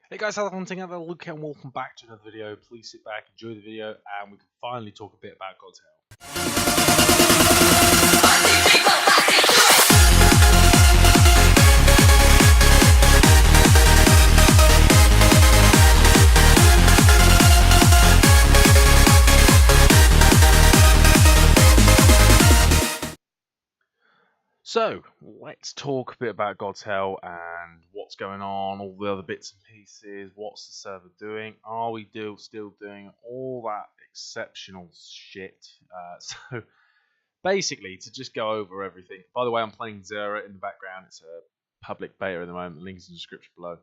Hey guys, how's everyone? Another Luke and welcome back to another video. Please sit back, enjoy the video, and we can finally talk a bit about God's Hell. So, let's talk a bit about God's Hell and what's going on, all the other bits and pieces, what's the server doing, are we still doing all that exceptional shit. So, basically, to just go over everything. By the way, I'm playing Zera in the background. It's a public beta at the moment. Links in the description below.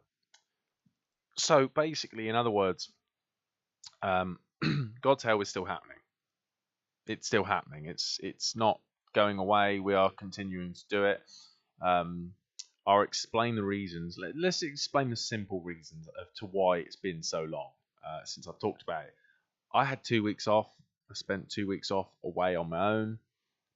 So, basically, in other words, God's Hell is still happening. It's still happening. It's not going away. We are continuing to do it. I'll explain the reasons. Let's explain the simple reasons as to why it's been so long since I've talked about it. I had 2 weeks off. I spent 2 weeks off away on my own,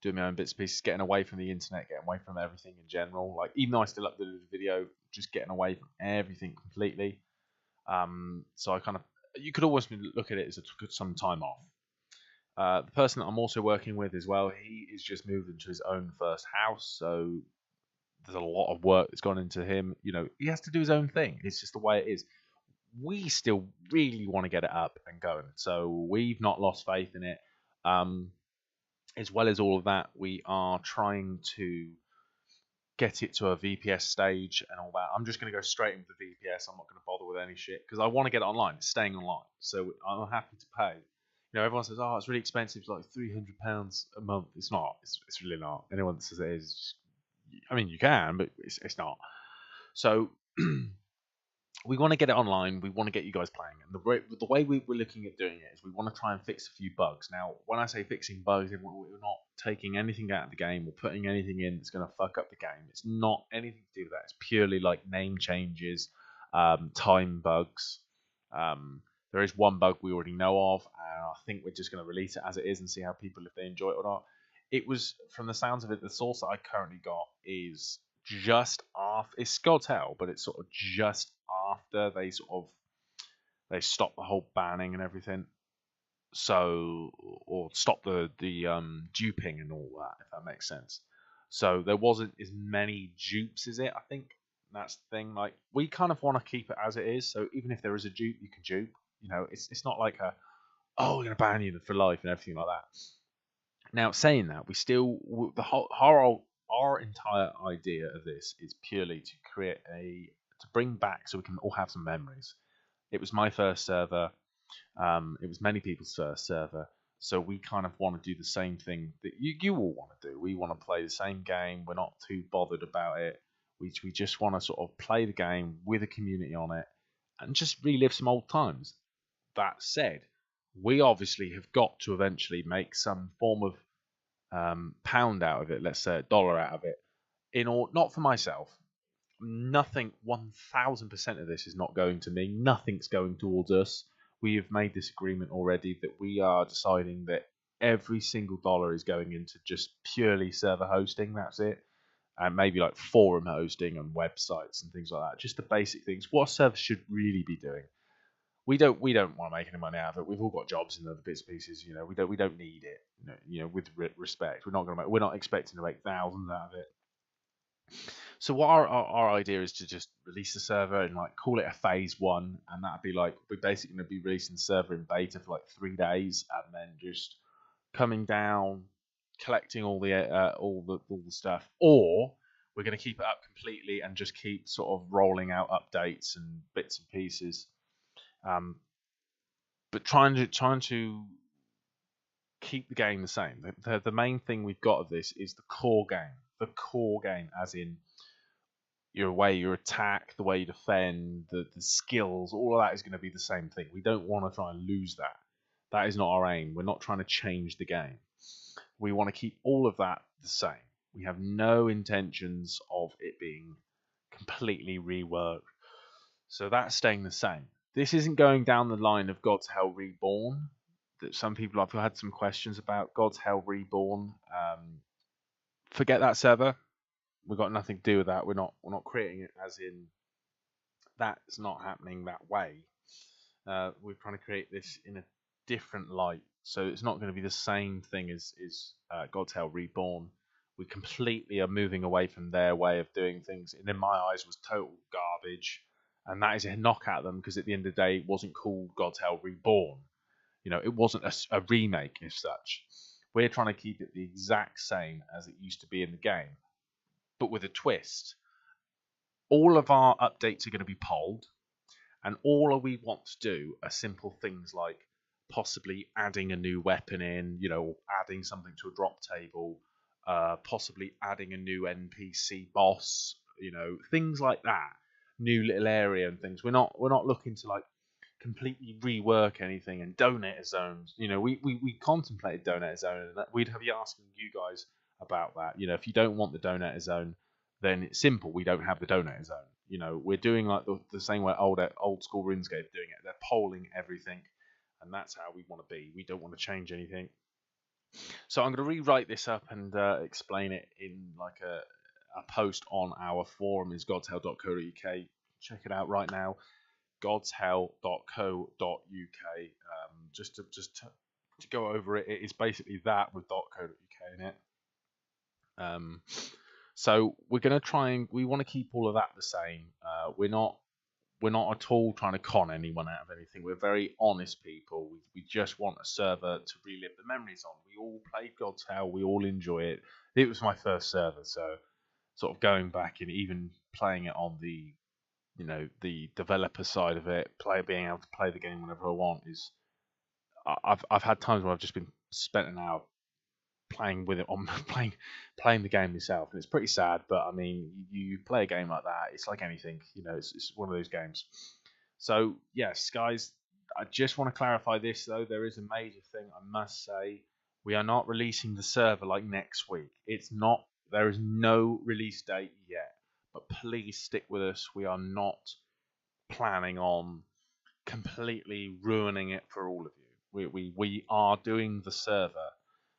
doing my own bits and pieces, getting away from the internet, getting away from everything in general. Like, even though I still uploaded a video, just getting away from everything completely. So I kind of, you could always look at it as some time off. The person that I'm also working with as well, he is just moved into his own first house, so there's a lot of work that's gone into him. You know, he has to do his own thing. It's just the way it is. We still really want to get it up and going, so we've not lost faith in it. As well as all of that, we are trying to get it to a VPS stage and all that. I'm just going to go straight into the VPS. I'm not going to bother with any shit because I want to get it online. It's staying online, so I'm happy to pay. You know, everyone says, "Oh, it's really expensive. It's like £300 a month." It's not. It's really not. Anyone that says it is, I mean, you can, but it's not. So we want to get it online. We want to get you guys playing, and the way we're looking at doing it is we want to try and fix a few bugs. Now, when I say fixing bugs, we're not taking anything out of the game or putting anything in that's going to fuck up the game. It's not anything to do with that. It's purely like name changes, time bugs. There is one bug we already know of, and I think we're just going to release it as it is and see how people, if they enjoy it or not. It was, from the sounds of it, the source that I currently got is just after, it's God's Hell, but it's sort of just after they stopped the whole banning and everything. So, or stop the duping and all that, if that makes sense. So there wasn't as many dupes as it, I think. That's the thing. Like, we kind of want to keep it as it is. So even if there is a dupe, you can dupe. You know, it's not like we're gonna ban you for life and everything like that. Now, saying that, we still our entire idea of this is purely to bring back so we can all have some memories. It was my first server. It was many people's first server. So we kind of want to do the same thing that you all want to do. We want to play the same game. We're not too bothered about it. We just want to sort of play the game with a community on it and just relive some old times. That said, we obviously have got to eventually make some form of pound out of it, let's say $1 out of it. Not for myself. Nothing, 1000% of this is not going to me. Nothing's going towards us. We have made this agreement already that we are deciding that every single dollar is going into just purely server hosting. That's it. And maybe like forum hosting and websites and things like that. Just the basic things. What a server should really be doing. We don't want to make any money out of it. We've all got jobs and other bits and pieces. You know, we don't need it. You know, with respect, we're not expecting to make thousands out of it. So what our idea is to just release the server and like call it a phase 1, and that'd be like, we're basically going to be releasing the server in beta for like 3 days, and then just coming down, collecting all the stuff, or we're going to keep it up completely and just keep sort of rolling out updates and bits and pieces. But trying to keep the game the same. The main thing we've got of this is the core game. The core game, as in your attack, the way you defend, the skills, all of that is going to be the same thing. We don't want to try and lose that. That is not our aim. We're not trying to change the game. We want to keep all of that the same. We have no intentions of it being completely reworked. So that's staying the same. This isn't going down the line of God's Hell Reborn, that some people have had some questions about. God's Hell Reborn. Forget that server. We've got nothing to do with that. We're not creating it as in that's not happening that way. We're trying to create this in a different light, so it's not going to be the same thing as GODZHELL Reborn. We completely are moving away from their way of doing things, and in my eyes was total garbage. And that is a knock at them, because at the end of the day, it wasn't called GODZHELL Reborn. You know, it wasn't a remake as such. We're trying to keep it the exact same as it used to be in the game, but with a twist. All of our updates are going to be polled, and all we want to do are simple things like possibly adding a new weapon in, you know, adding something to a drop table, possibly adding a new NPC boss, you know, things like that. New little area and things. We're not looking to like completely rework anything. And donator zones, you know, we contemplated donator zone, and we'd have you asking you guys about that. You know, if you don't want the donator zone, then it's simple. We don't have the donator zone. You know, we're doing like the same way old school RuneScape doing it. They're polling everything, and that's how we want to be. We don't want to change anything. So I'm going to rewrite this up and explain it in like a post on our forum, is godzhell.co.uk. Check it out right now, godzhell.co.uk. Just to go over it, it is basically that with .co.uk in it. So we're going to try and we want to keep all of that the same. We're not at all trying to con anyone out of anything. We're very honest people. We just want a server to relive the memories on. We all played GODZHELL. We all enjoy it. It was my first server, so sort of going back and even playing it on the, you know, the developer side of it, being able to play the game whenever I want is. I've had times where I've just been spent an hour playing with it on playing the game myself, and it's pretty sad. But I mean, you play a game like that, it's like anything, you know, it's one of those games. So yes, guys, I just want to clarify this though. There is a major thing I must say. We are not releasing the server like next week. It's not. There is no release date yet. But please stick with us. We are not planning on completely ruining it for all of you. We are doing the server.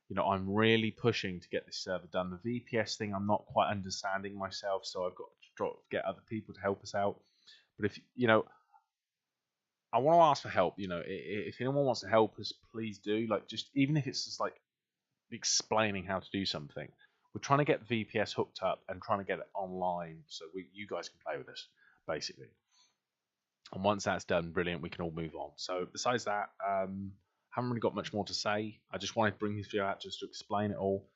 You know, I'm really pushing to get this server done. The VPS thing, I'm not quite understanding myself, so I've got to get other people to help us out. But if you know, I want to ask for help. You know, if anyone wants to help us, please do. Like, just even if it's just like explaining how to do something. We're trying to get the VPS hooked up and trying to get it online so you guys can play with us, basically. And once that's done, brilliant, we can all move on. So besides that, haven't really got much more to say. I just wanted to bring this video out just to explain it all.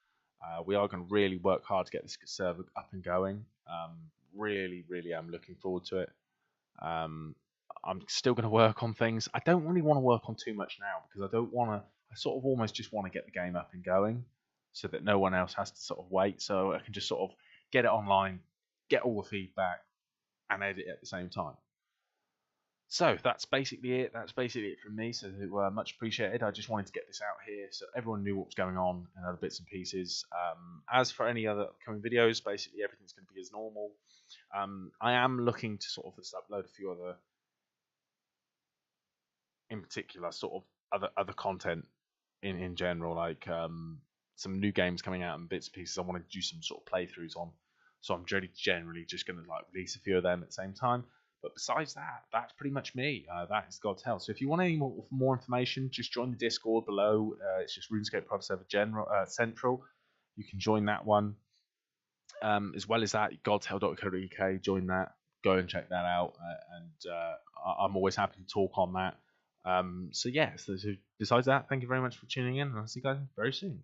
We are going to really work hard to get this server up and going. Really am looking forward to it. I'm still going to work on things. I don't really want to work on too much now because I don't want to. I sort of almost just want to get the game up and going so that no one else has to sort of wait. So I can just sort of get it online, get all the feedback, and edit it at the same time. So that's basically it. That's basically it from me. So much appreciated. I just wanted to get this out here so everyone knew what was going on and other bits and pieces. As for any other upcoming videos, basically everything's going to be as normal. I am looking to sort of just upload a few other, in particular, sort of other content in general, like some new games coming out and bits and pieces. I want to do some sort of playthroughs on. So I'm generally just going to like release a few of them at the same time. But besides that, that's pretty much me. That is GODZHELL. So if you want any more information, just join the Discord below. It's just RuneScape Private Server Central. You can join that one. As well as that, godzhell.co.uk. Join that. Go and check that out. I'm always happy to talk on that. So yeah. So besides that, thank you very much for tuning in, and I'll see you guys very soon.